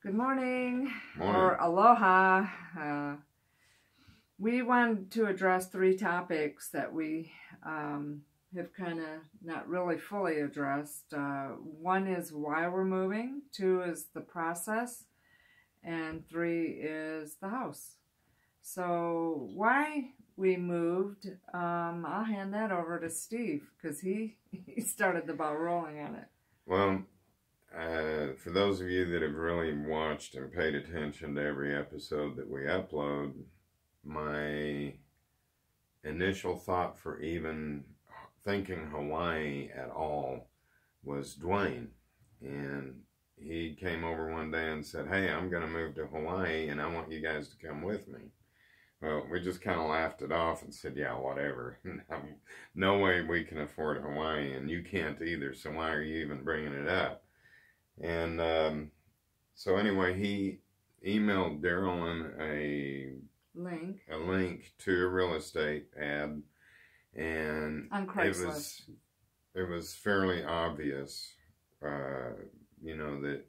Good morning, Morning. or aloha. We wanted to address three topics that we have kind of not really fully addressed. One is why we're moving, two is the process, and three is the house. So why we moved, I'll hand that over to Steve because he started the ball rolling on it. Well, for those of you that have really watched and paid attention to every episode that we upload, my initial thought for even thinking Hawaii at all was Dwayne. And he came over one day and said, "Hey, I'm going to move to Hawaii and I want you guys to come with me." Well, we just kind of laughed it off and said, "Yeah, whatever. No way we can afford Hawaii, and you can't either, so why are you even bringing it up?" And so anyway, he emailed Darylyn a link to a real estate ad, and on Craigslist. It was fairly obvious, that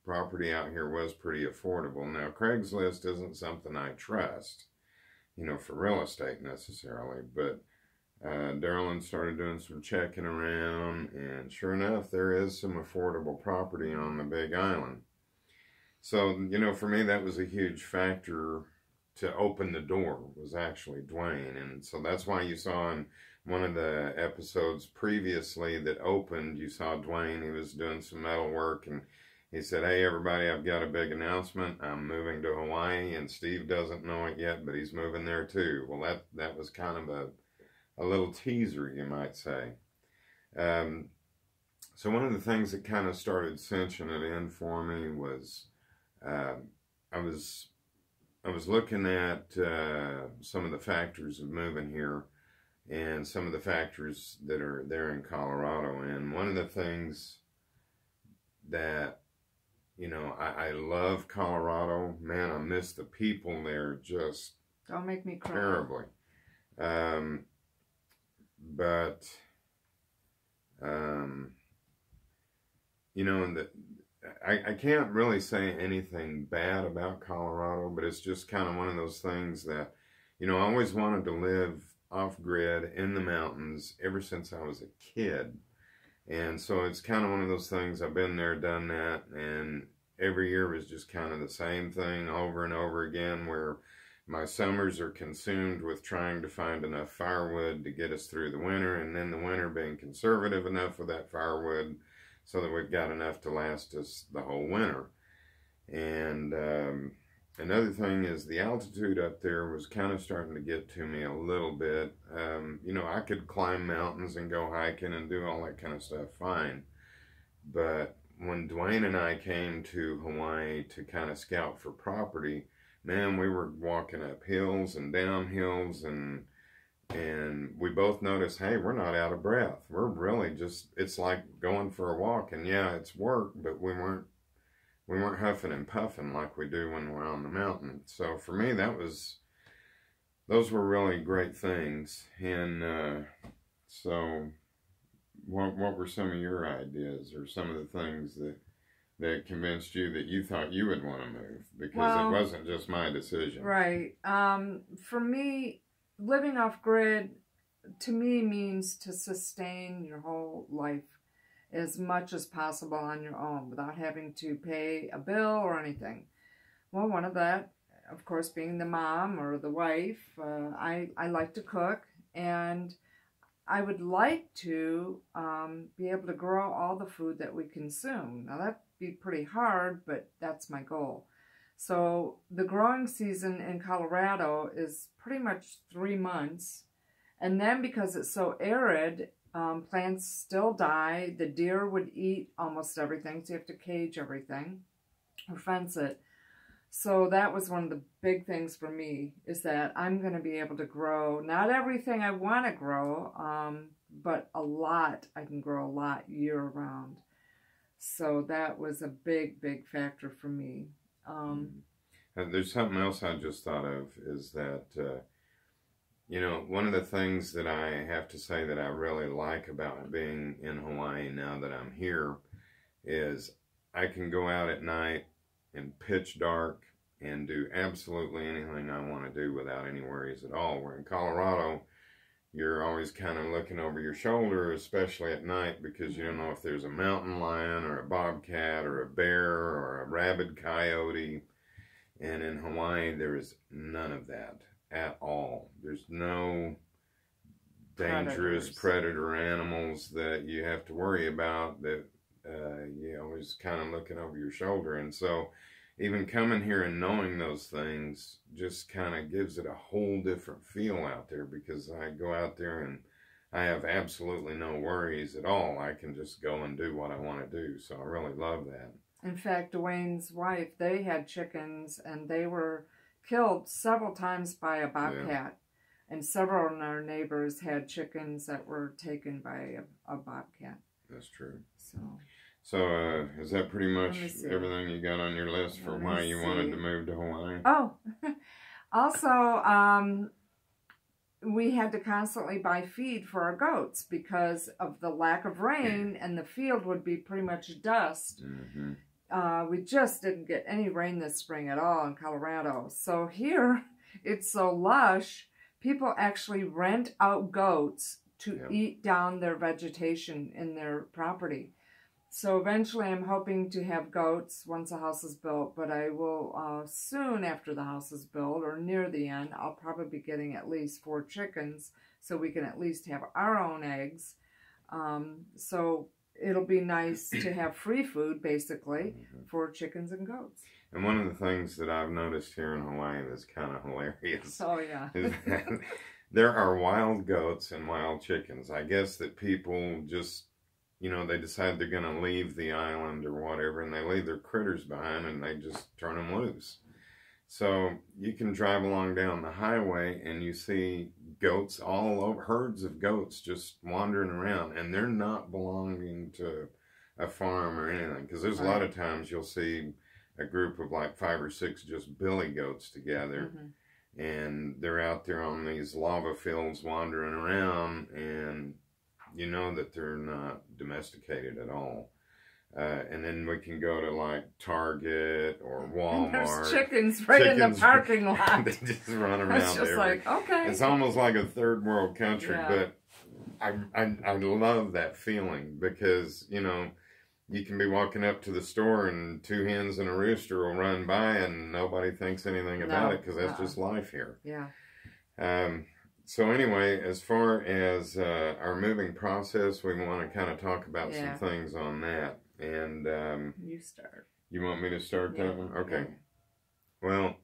property out here was pretty affordable. Now, Craigslist isn't something I trust, for real estate necessarily, but Darylyn started doing some checking around, and sure enough, there is some affordable property on the Big Island. So, for me, that was a huge factor to open the door, was actually Dwayne. And so that's why you saw in one of the episodes previously that opened, you saw Dwayne. He was doing some metal work, and he said, "Hey, everybody, I've got a big announcement. I'm moving to Hawaii, and Steve doesn't know it yet, but he's moving there too." Well, that was kind of a little teaser, you might say. So one of the things that kind of started cinching it in for me was I was looking at some of the factors of moving here and some of the factors that are there in Colorado. And one of the things that, I love Colorado. Man, I miss the people there just Don't make me cry. terribly. I can't really say anything bad about Colorado, but it's just kind of one of those things that, I always wanted to live off-grid in the mountains ever since I was a kid. And so it's kind of one of those things, I've been there, done that, and every year was just kind of the same thing over and over again, where my summers are consumed with trying to find enough firewood to get us through the winter, and then the winter being conservative enough with that firewood so that we've got enough to last us the whole winter. And another thing is the altitude up there was kind of starting to get to me a little bit. I could climb mountains and go hiking and do all that kind of stuff fine. But when Dwayne and I came to Hawaii to kind of scout for property, man, we were walking up hills and down hills, and we both noticed, hey, we're not out of breath. We're really just, it's like going for a walk, and yeah, it's work, but we weren't huffing and puffing like we do when we're on the mountain. So for me, those were really great things. And so what were some of your ideas, or some of the things that convinced you that you thought you would want to move? Because it wasn't just my decision. Right. For me, living off grid, to me, means to sustain your whole life as much as possible on your own without having to pay a bill or anything. Well, one of that, of course, being the mom or the wife, I like to cook, and I would like to be able to grow all the food that we consume. Now, that'd be pretty hard, but that's my goal. So the growing season in Colorado is pretty much 3 months. And then because it's so arid, plants still die. The deer would eat almost everything, so you have to cage everything or fence it. So that was one of the big things for me, is that I'm going to be able to grow, not everything I want to grow, but a lot. I can grow a lot year round. So that was a big, big factor for me. There's something else I just thought of, is that, one of the things that I have to say that I really like about being in Hawaii now that I'm here is I can go out at night in pitch dark and do absolutely anything I want to do without any worries at all. Where in Colorado, you're always kind of looking over your shoulder, especially at night, because you don't know if there's a mountain lion or a bobcat or a bear or a rabid coyote. And in Hawaii, there is none of that at all. There's no dangerous predator animals that you have to worry about, that you always kind of looking over your shoulder. And so even coming here and knowing those things just kind of gives it a whole different feel out there, because I go out there and I have absolutely no worries at all. I can just go and do what I want to do. So I really love that. In fact, Dwayne's wife, they had chickens and they were killed several times by a bobcat. Yeah. And several of our neighbors had chickens that were taken by a bobcat. That's true. So is that pretty much everything you got on your list for why you wanted to move to Hawaii? Oh, also, we had to constantly buy feed for our goats because of the lack of rain, and the field would be pretty much dust. Mm-hmm. We just didn't get any rain this spring at all in Colorado. So here, it's so lush. People actually rent out goats to eat down their vegetation in their property. So eventually I'm hoping to have goats once the house is built, but I will soon after the house is built, or near the end, I'll probably be getting at least 4 chickens so we can at least have our own eggs. So it'll be nice to have free food, basically, for chickens and goats. And one of the things that I've noticed here in Hawaii that's kind of hilarious is that there are wild goats and wild chickens. I guess that people just, you know, they decide they're going to leave the island or whatever, and they leave their critters behind and they just turn them loose. So you can drive along down the highway and you see goats all over, herds of goats just wandering around, and they're not belonging to a farm or anything. Because there's a lot of times you'll see a group of like 5 or 6 just billy goats together, and they're out there on these lava fields wandering around, and you know that they're not domesticated at all. And then we can go to like Target or Walmart. And there's chickens in the parking lot. They just run around. It's just like, okay. It's almost like a third world country, but I love that feeling, because, you know, you can be walking up to the store and 2 hens and a rooster will run by and nobody thinks anything about it, because that's just life here. Yeah. So anyway, as far as our moving process, we want to kind of talk about some things on that. And you start. You want me to start that one? Okay. Well,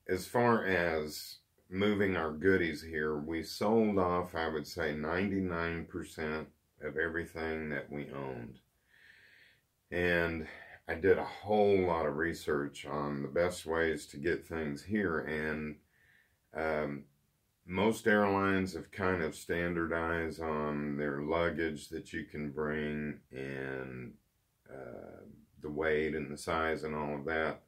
as far as moving our goodies here, we sold off, I would say, 99% of everything that we owned. And I did a whole lot of research on the best ways to get things here, and most airlines have kind of standardized on their luggage that you can bring, and the weight and the size and all of that.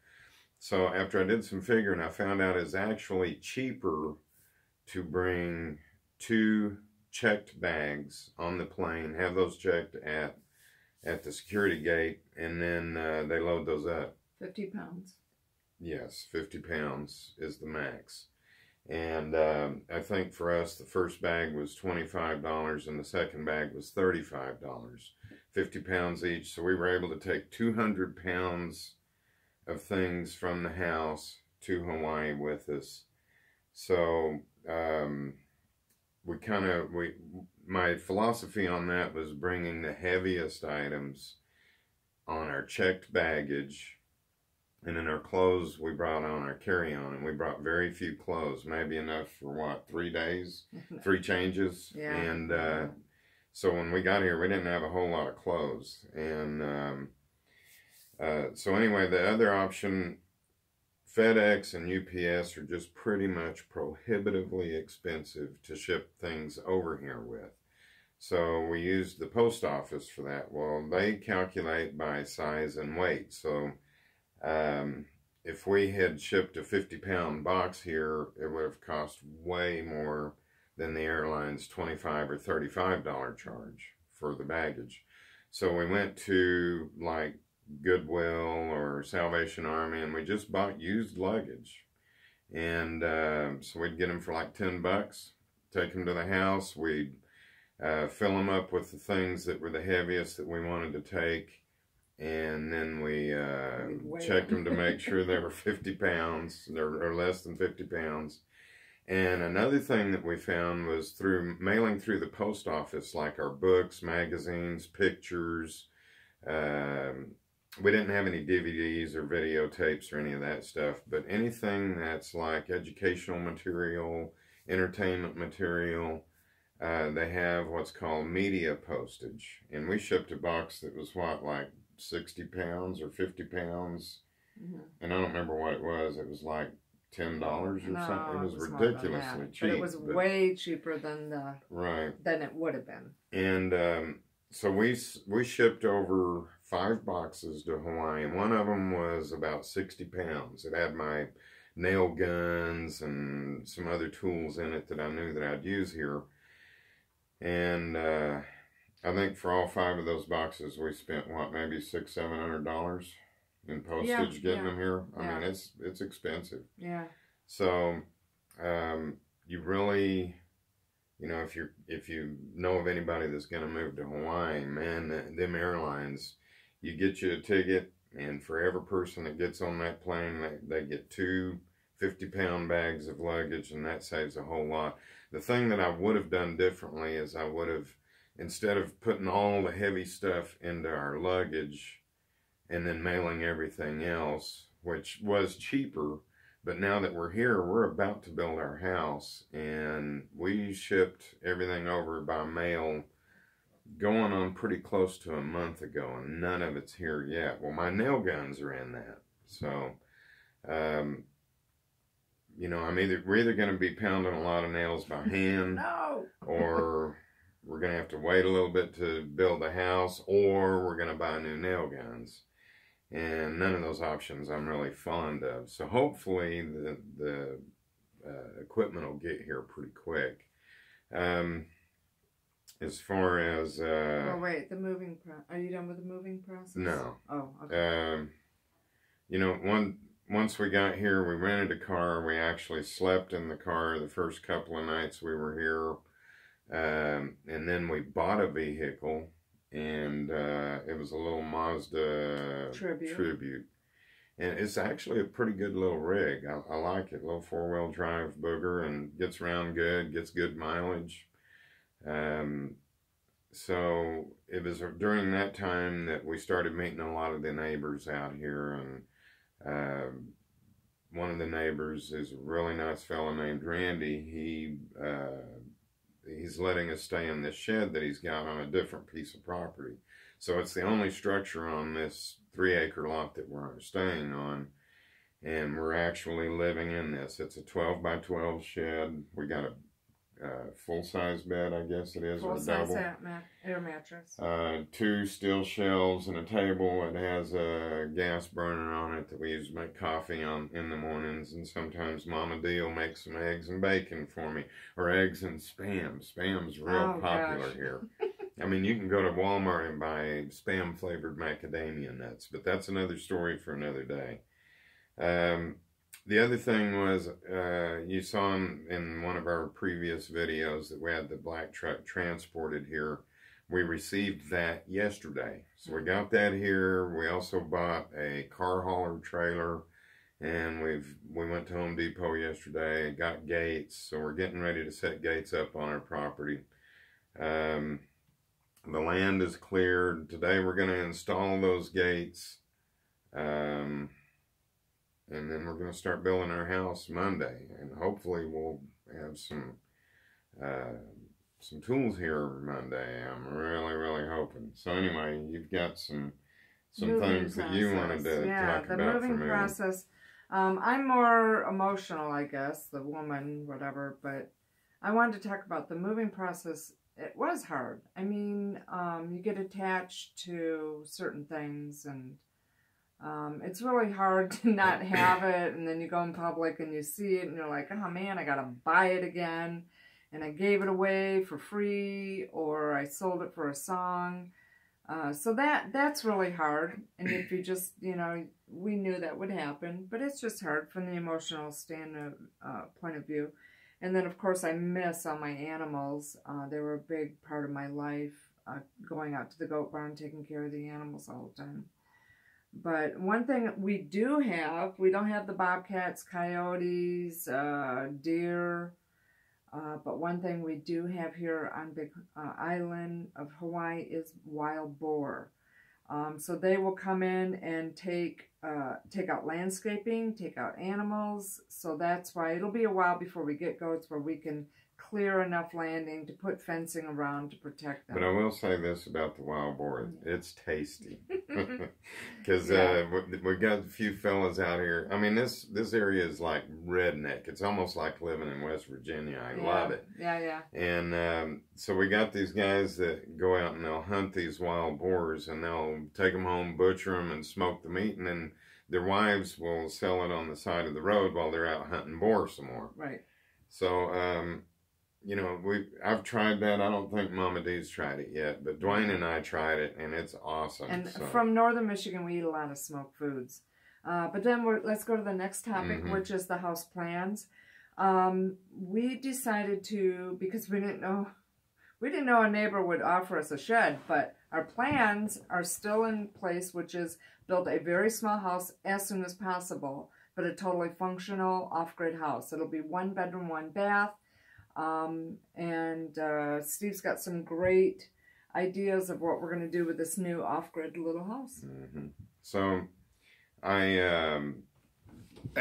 So after I did some figuring, I found out it's actually cheaper to bring 2 checked bags on the plane, have those checked at the security gate, and then they load those up. 50 pounds. Yes, 50 pounds is the max. And I think for us, the first bag was $25 and the second bag was $35. 50 pounds each. So we were able to take 200 pounds of things from the house to Hawaii with us. So my philosophy on that was bringing the heaviest items on our checked baggage. And then our clothes we brought on our carry-on, and we brought very few clothes, maybe enough for what, 3 days, 3 changes. Yeah. And so when we got here, we didn't have a whole lot of clothes. And so anyway, the other option, FedEx and UPS are just pretty much prohibitively expensive to ship things over here with. So we used the post office for that. Well, they calculate by size and weight. So if we had shipped a 50-pound box here, it would have cost way more than the airline's $25 or $35 charge for the baggage. So we went to like Goodwill or Salvation Army, and we just bought used luggage. And so we'd get them for like $10, take them to the house, we'd fill them up with the things that were the heaviest that we wanted to take, and then we checked them to make sure they were 50 pounds or less than 50 pounds. And another thing that we found was through mailing through the post office, like our books, magazines, pictures. We didn't have any DVDs or videotapes or any of that stuff, but anything that's like educational material, entertainment material, they have what's called media postage. And we shipped a box that was what, like 60 pounds or 50 pounds? Mm-hmm. And I don't remember what it was. It was like $10 or something. It was ridiculously cheap. But it was way cheaper than than it would have been. And so we shipped over 5 boxes to Hawaii. One of them was about 60 pounds. It had my nail guns and some other tools in it that I knew that I'd use here. And I think for all 5 of those boxes, we spent what, maybe $600-700 in postage getting them here. I mean, it's expensive. Yeah. So you really, you know, if you know of anybody that's going to move to Hawaii, man, them airlines, you get you a ticket, and for every person that gets on that plane, they get 2 50-pound bags of luggage, and that saves a whole lot. The thing that I would have done differently is I would have, instead of putting all the heavy stuff into our luggage and then mailing everything else, which was cheaper, but now that we're here, we're about to build our house, and we shipped everything over by mail going on pretty close to a month ago, and none of it's here yet. Well, my nail guns are in that. So, you know, we're either going to be pounding a lot of nails by hand, or we're going to have to wait a little bit to build the house, or we're going to buy new nail guns. And none of those options I'm really fond of. So hopefully the equipment will get here pretty quick. As far as... oh, wait, the moving... Are you done with the moving process? No. Oh, okay. You know, once we got here, we rented a car. We actually slept in the car the first couple of nights we were here. And then we bought a vehicle. And it was a little Mazda Tribute. And it's actually a pretty good little rig. I like it. Little 4-wheel drive booger, and gets around good, gets good mileage. So it was during that time that we started meeting a lot of the neighbors out here. And one of the neighbors is a really nice fellow named Randy. He's letting us stay in this shed that he's got on a different piece of property. So it's the only structure on this 3-acre lot that we're staying on. And we're actually living in this. It's a 12 by 12 shed. We got a full-size bed, I guess it is, or a double. Full-size air mattress. 2 steel shelves and a table. It has a gas burner on it that we use to make coffee on in the mornings, and sometimes Momma D will make some eggs and bacon for me, or eggs and Spam. Spam's real popular here. I mean, you can go to Walmart and buy Spam-flavored macadamia nuts, but that's another story for another day. The other thing was, you saw in one of our previous videos that we had the black truck transported here. We received that yesterday. So we got that here. We also bought a car hauler trailer, and we went to Home Depot yesterday, got gates. So we're getting ready to set gates up on our property. The land is cleared. Today we're going to install those gates. And then we're going to start building our house Monday, and hopefully we'll have some tools here Monday. I'm really, really hoping. So anyway, you've got some things that you wanted to talk about for me. Yeah, the moving process. I'm more emotional, I guess, the woman, whatever, but I wanted to talk about the moving process. It was hard. I mean, you get attached to certain things, and it's really hard to not have it, and then you go in public and you see it and you're like, oh man, I gotta buy it again, and I gave it away for free, or I sold it for a song. So that's really hard. And if you just, we knew that would happen, but it's just hard from the emotional point of view. And then, of course, I miss all my animals. They were a big part of my life, going out to the goat barn, taking care of the animals all the time. But one thing we don't have the bobcats, coyotes, deer. But one thing we do have here on Big Island of Hawaii is wild boar. So they will come in and take out landscaping, take out animals. So that's why it'll be a while before we get goats where we can clear enough landing to put fencing around to protect them. But I will say this about the wild boar. It's tasty. Because we got a few fellas out here. I mean, this area is like redneck. It's almost like living in West Virginia. I love it. Yeah. And so we got these guys that go out and they'll hunt these wild boars, and they'll take them home, butcher them, and smoke the meat, and then their wives will sell it on the side of the road while they're out hunting boar some more. Right. So, I've tried that. I don't think Momma D's tried it yet, but Dwayne and I tried it, and it's awesome. And from northern Michigan, we eat a lot of smoked foods. But then let's go to the next topic, which is the house plans. We decided to, because we didn't know a neighbor would offer us a shed, but our plans are still in place, which is build a very small house as soon as possible, but a totally functional off-grid house. It'll be 1 bedroom, 1 bath. Steve's got some great ideas of what we're going to do with this new off-grid little house. So I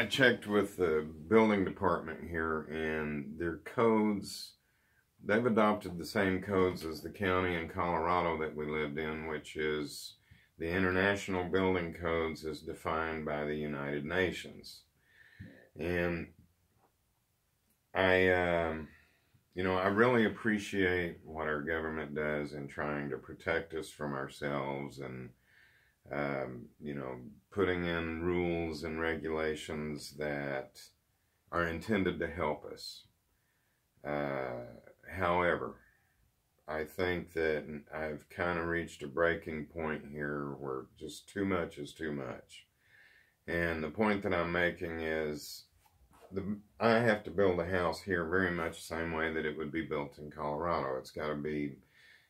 checked with the building department here, and their codes, they've adopted the same codes as the county in Colorado that we lived in, which is the International Building Codes as defined by the United Nations. And I really appreciate what our government does in trying to protect us from ourselves and, putting in rules and regulations that are intended to help us. However, I think that I've kind of reached a breaking point here where just too much is too much. And the point that I'm making is I have to build a house here very much the same way that it would be built in Colorado. It's got to be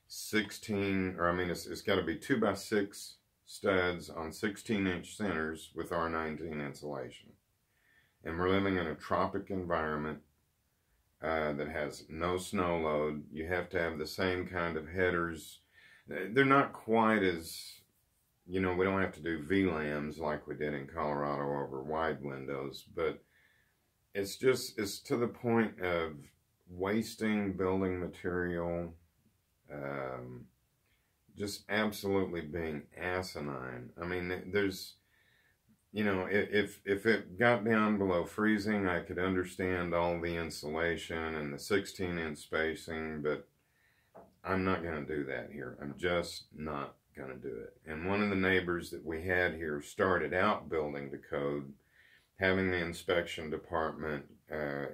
it's got to be 2x6 studs on 16-inch centers with R19 insulation. And we're living in a tropic environment that has no snow load. You have to have the same kind of headers. They're not quite as, we don't have to do VLAMs like we did in Colorado over wide windows, but it's to the point of wasting building material, just absolutely being asinine. I mean, there's, if it got down below freezing, I could understand all the insulation and the 16-inch spacing, but I'm not going to do that here. I'm just not going to do it. And one of the neighbors that we had here started out building the code, having the inspection department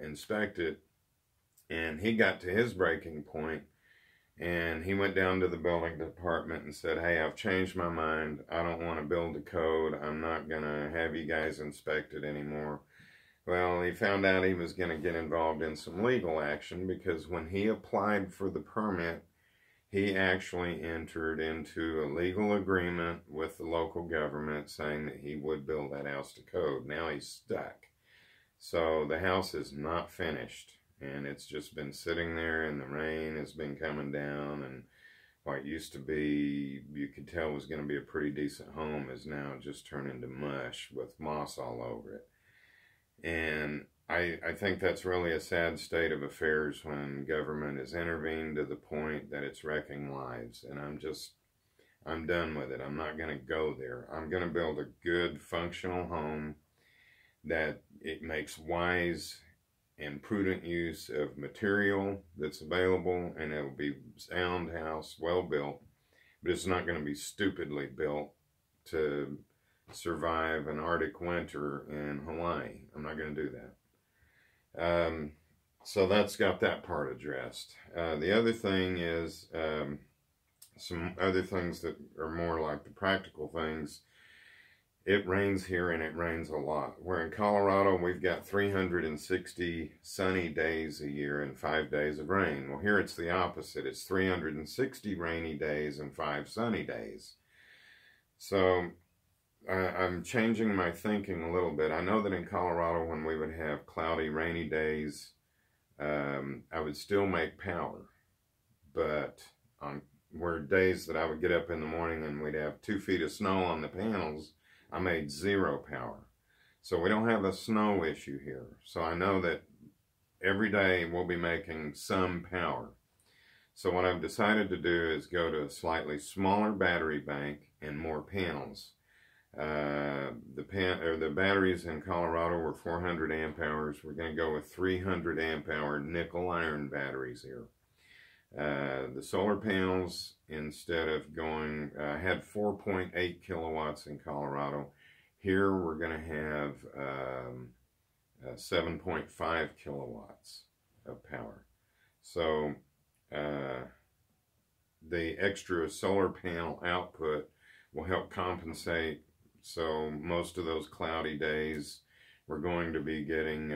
inspect it, and he got to his breaking point, and he went down to the building department and said, "Hey, I've changed my mind. I don't want to build the code. I'm not going to have you guys inspect it anymore." Well, he found out he was going to get involved in some legal action, because when he applied for the permit, he actually entered into a legal agreement with the local government saying that he would build that house to code. Now he's stuck. So the house is not finished, and it's just been sitting there, and the rain has been coming down, and what used to be, you could tell was going to be a pretty decent home, is now just turned into mush with moss all over it. And I think that's really a sad state of affairs when government has intervened to the point that it's wrecking lives. And I'm done with it. I'm not going to go there. I'm going to build a good, functional home that it makes wise and prudent use of material that's available, and it'll be sound house, well built, but it's not going to be stupidly built to survive an Arctic winter in Hawaii. I'm not going to do that. So that's got that part addressed. The other thing is, some other things that are more like the practical things. It rains here, and it rains a lot. Where in Colorado, we've got 360 sunny days a year and 5 days of rain. Well, here it's the opposite. It's 360 rainy days and 5 sunny days. So I'm changing my thinking a little bit. I know that in Colorado, when we would have cloudy, rainy days, I would still make power. But on were days that I would get up in the morning and we'd have 2 feet of snow on the panels, I made 0 power. So we don't have a snow issue here. So I know that every day we'll be making some power. So what I've decided to do is go to a slightly smaller battery bank and more panels. The batteries in Colorado were 400 amp hours. We're going to go with 300 amp hour nickel iron batteries here. The solar panels, instead of going, had 4.8 kilowatts in Colorado. Here we're going to have 7.5 kilowatts of power. So the extra solar panel output will help compensate. So most of those cloudy days, we're going to be getting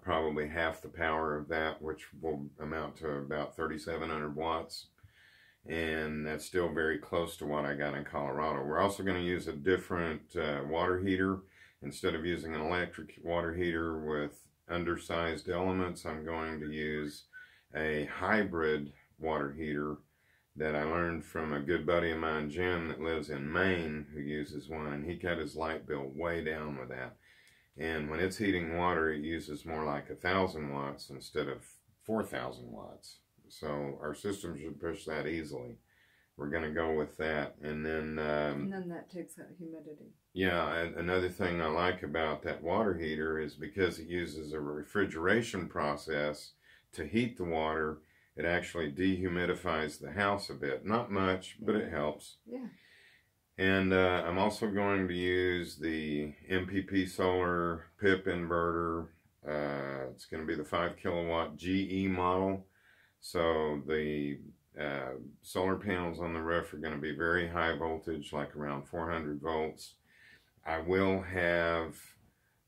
probably half the power of that, which will amount to about 3,700 watts. And that's still very close to what I got in Colorado. We're also going to use a different water heater. Instead of using an electric water heater with undersized elements, I'm going to use a hybrid water heater that I learned from a good buddy of mine, Jim, that lives in Maine, who uses one, and he cut his light bill way down with that. And when it's heating water, it uses more like 1,000 watts instead of 4,000 watts. So our system should push that easily. We're going to go with that. And then that takes out humidity. Yeah, and another thing I like about that water heater is because it uses a refrigeration process to heat the water, it actually dehumidifies the house a bit. Not much, but it helps. Yeah. And I'm also going to use the MPP Solar PIP inverter. It's going to be the 5 kilowatt GE model. So the solar panels on the roof are going to be very high voltage, like around 400 volts. I will have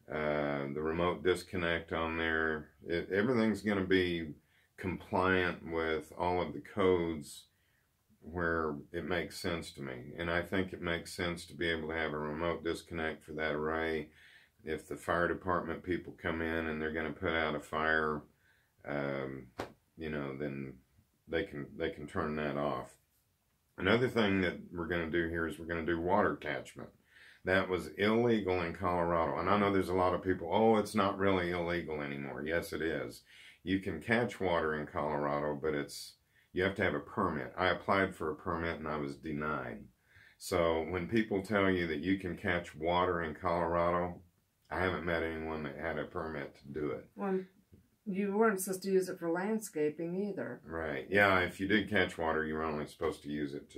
the remote disconnect on there. Everything's going to be compliant with all of the codes where it makes sense to me. And I think it makes sense to be able to have a remote disconnect for that array. If the fire department people come in and they're going to put out a fire, you know, then they can turn that off. Another thing that we're going to do here is we're going to do water catchment. That was illegal in Colorado. And I know there's a lot of people, oh, it's not really illegal anymore. Yes, it is. You can catch water in Colorado, but you have to have a permit. I applied for a permit and I was denied. So when people tell you that you can catch water in Colorado, I haven't met anyone that had a permit to do it. Well, you weren't supposed to use it for landscaping either. Right. Yeah, if you did catch water, you were only supposed to use it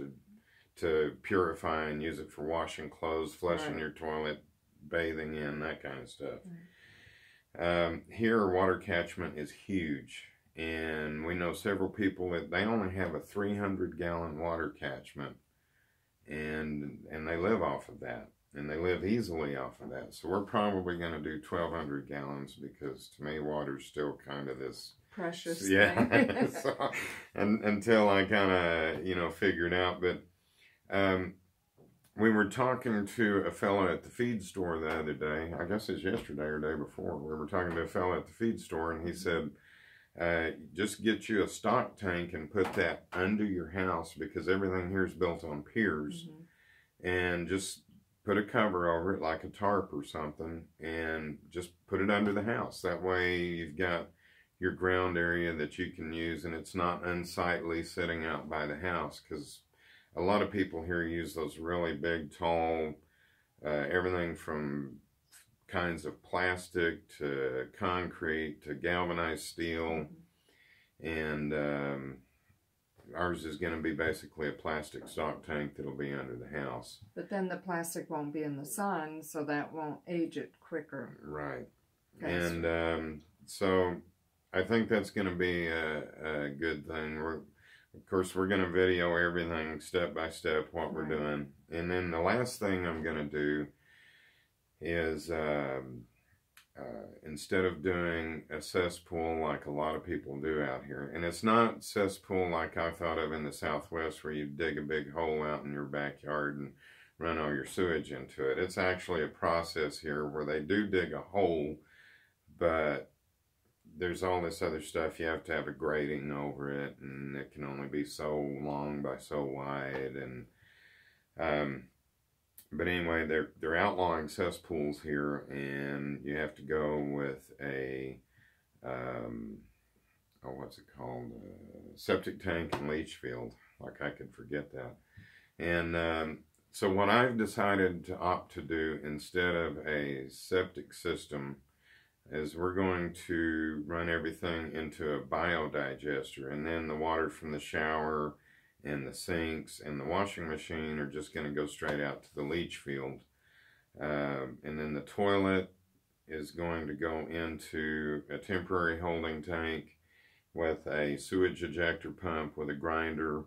to purify and use it for washing clothes, flushing your toilet, bathing in, that kind of stuff. Right. Here, water catchment is huge. And we know several people that they only have a 300-gallon water catchment, and they live off of that, and they live easily off of that. So we're probably going to do 1,200 gallons because to me water's still kind of this precious thing. So, and until I kind of figured out. But we were talking to a fellow at the feed store the other day. I guess it's yesterday or day before. We were talking to a fellow at the feed store, and he said, just get you a stock tank and put that under your house because everything here is built on piers. Mm-hmm. And just put a cover over it like a tarp or something and just put it under the house. That way you've got your ground area that you can use and it's not unsightly sitting out by the house, because a lot of people here use those really big, tall, everything from kinds of plastic to concrete to galvanized steel. And ours is going to be basically a plastic stock tank that'll be under the house. But then the plastic won't be in the sun, so that won't age it quicker. Right. Faster. And so I think that's going to be a good thing. of course, we're going to video everything step by step, what we're Right. doing. And then the last thing I'm going to do is instead of doing a cesspool like a lot of people do out here, and it's not cesspool like I thought of in the Southwest where you dig a big hole out in your backyard and run all your sewage into it. It's actually a process here where they do dig a hole, but there's all this other stuff. You have to have a grating over it, and it can only be so long by so wide. And but anyway, they're outlawing cesspools here, and you have to go with a oh, what's it called? Septic tank and leach field. Like I could forget that. And so what I've decided to opt to do instead of a septic system is we're going to run everything into a biodigester, and then the water from the shower and the sinks and the washing machine are just going to go straight out to the leach field. And then the toilet is going to go into a temporary holding tank with a sewage ejector pump with a grinder,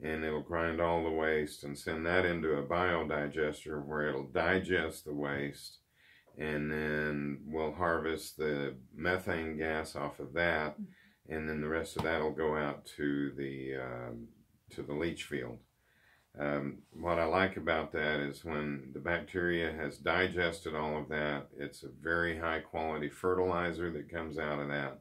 and it'll grind all the waste and send that into a biodigester where it'll digest the waste, and then we'll harvest the methane gas off of that, and then the rest of that will go out to the leach field. What I like about that is when the bacteria has digested all of that, it's a very high quality fertilizer that comes out of that,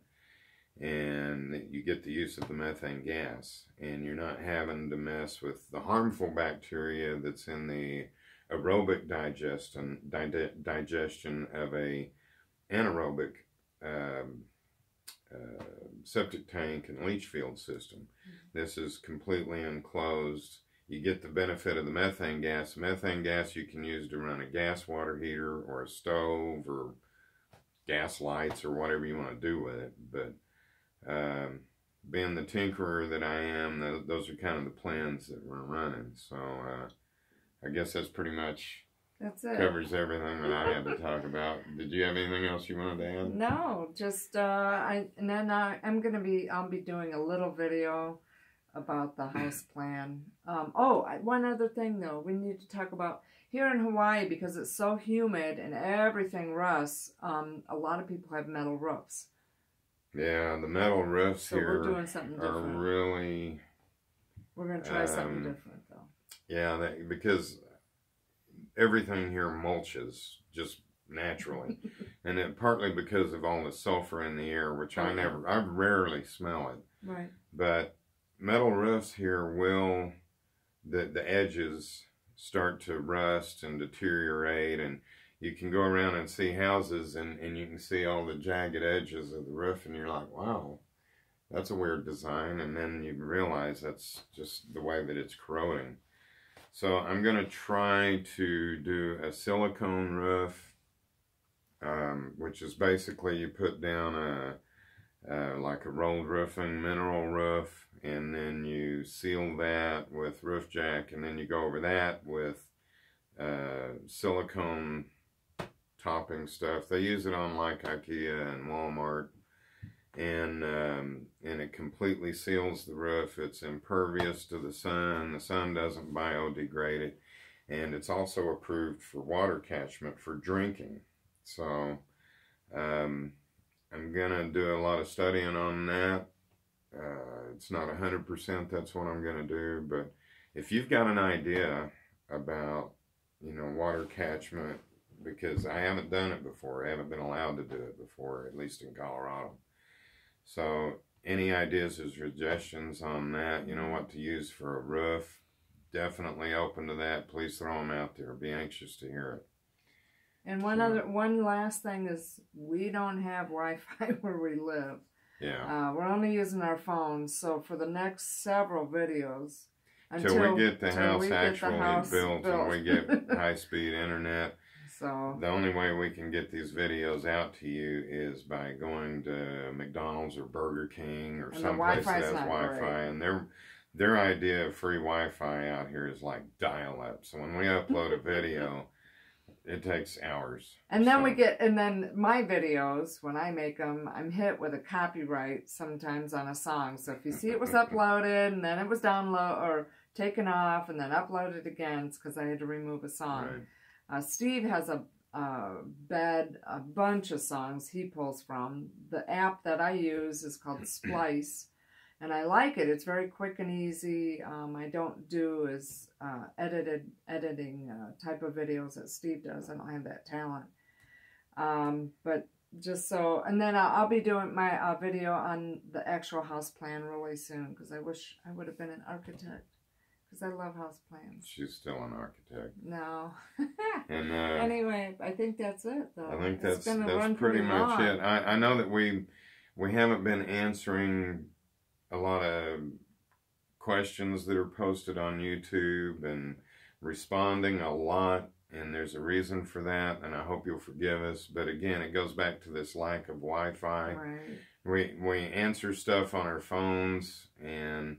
and you get the use of the methane gas, and you're not having to mess with the harmful bacteria that's in the aerobic digestion of a anaerobic septic tank and leach field system. This is completely enclosed. You get the benefit of the methane gas. Methane gas you can use to run a gas water heater or a stove or gas lights or whatever you want to do with it. But being the tinkerer that I am, those are kind of the plans that we're running. So I guess that's pretty much covers everything that I had to talk about. Did you have anything else you wanted to add? No, just I'll be doing a little video about the house plan. One other thing though, we need to talk about here in Hawaii, because it's so humid and everything rusts. A lot of people have metal roofs. Yeah, the metal roofs so here we're doing something different. Are really. We're going to try something different though. Yeah, because everything here mulches just naturally, and it partly because of all the sulfur in the air, which I rarely smell it. Right. But metal roofs here will, the edges start to rust and deteriorate, and you can go around and see houses and you can see all the jagged edges of the roof, and you're like, wow, that's a weird design, and then you realize that's just the way that it's corroding. So I'm going to try to do a silicone roof, which is basically you put down like a rolled roofing mineral roof, and then you seal that with roof jack, and then you go over that with silicone topping stuff. They use it on like IKEA and Walmart, and it completely seals the roof. It's impervious to the sun doesn't biodegrade it, and it's also approved for water catchment for drinking. So I'm gonna do a lot of studying on that. It's not 100% that's what I'm gonna do, but if you've got an idea about, water catchment, because I haven't done it before, I haven't been allowed to do it before, at least in Colorado. So any ideas or suggestions on that, what to use for a roof, definitely open to that. Please throw them out there. Be anxious to hear it. And one last thing is, we don't have Wi-Fi where we live. Yeah. We're only using our phones, so for the next several videos, until we get the house actually built and we get high-speed internet. So the only way we can get these videos out to you is by going to McDonald's or Burger King or someplace that has Wi-Fi. And their idea of free Wi-Fi out here is like dial-up. So when we upload a video, it takes hours. And then and then my videos, when I make them, I'm hit with a copyright sometimes on a song. So if you see it was uploaded and then it was or taken off and then uploaded again, it's because I had to remove a song. Right. Steve has a bunch of songs he pulls from. The app that I use is called Splice. And I like it. It's very quick and easy. I don't do as editing type of videos that Steve does. I don't have that talent. But just so, and then I'll be doing my video on the actual house plan really soon, because I wish I would have been an architect, because I love house plans. She's still an architect. No. And anyway, I think that's it, though. I think that's pretty much it. I know that we haven't been answering a lot of questions that are posted on YouTube and responding a lot, and there's a reason for that, and I hope you'll forgive us. But again, it goes back to this lack of Wi-Fi. Right. We answer stuff on our phones, and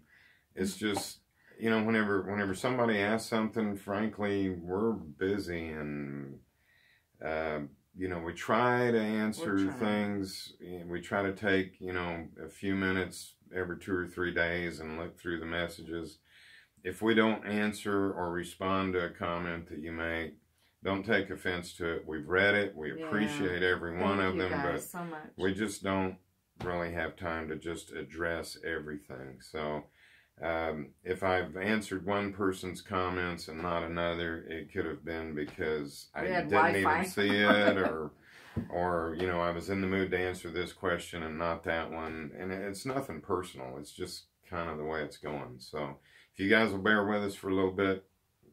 it's just, you know, whenever somebody asks something, frankly, we're busy, and you know, we try to answer things. We try to take, you know, a few minutes every 2 or 3 days and look through the messages. If we don't answer or respond to a comment that you make, don't take offense to it. We've read it. We appreciate every one of them, but so much. We just don't really have time to just address everything. So if I've answered one person's comments and not another, it could have been because I didn't even see it, or you know, I was in the mood to answer this question and not that one. And it's nothing personal. It's just kind of the way it's going. So if you guys will bear with us for a little bit,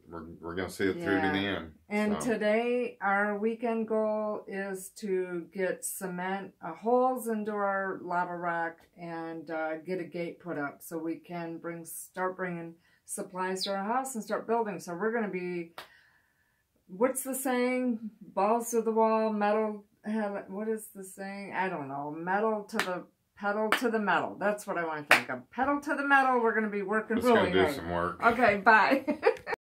we're going to see it through to the end. And today, our weekend goal is to get cement holes into our lava rock and get a gate put up so we can start bringing supplies to our house and start building. So we're going to be, what's the saying? Balls to the wall, metal, what is the saying? I don't know. Pedal to the metal. That's what I want to think of. Pedal to the metal. We're going to be working really hard. Let's go do some work. Okay, bye.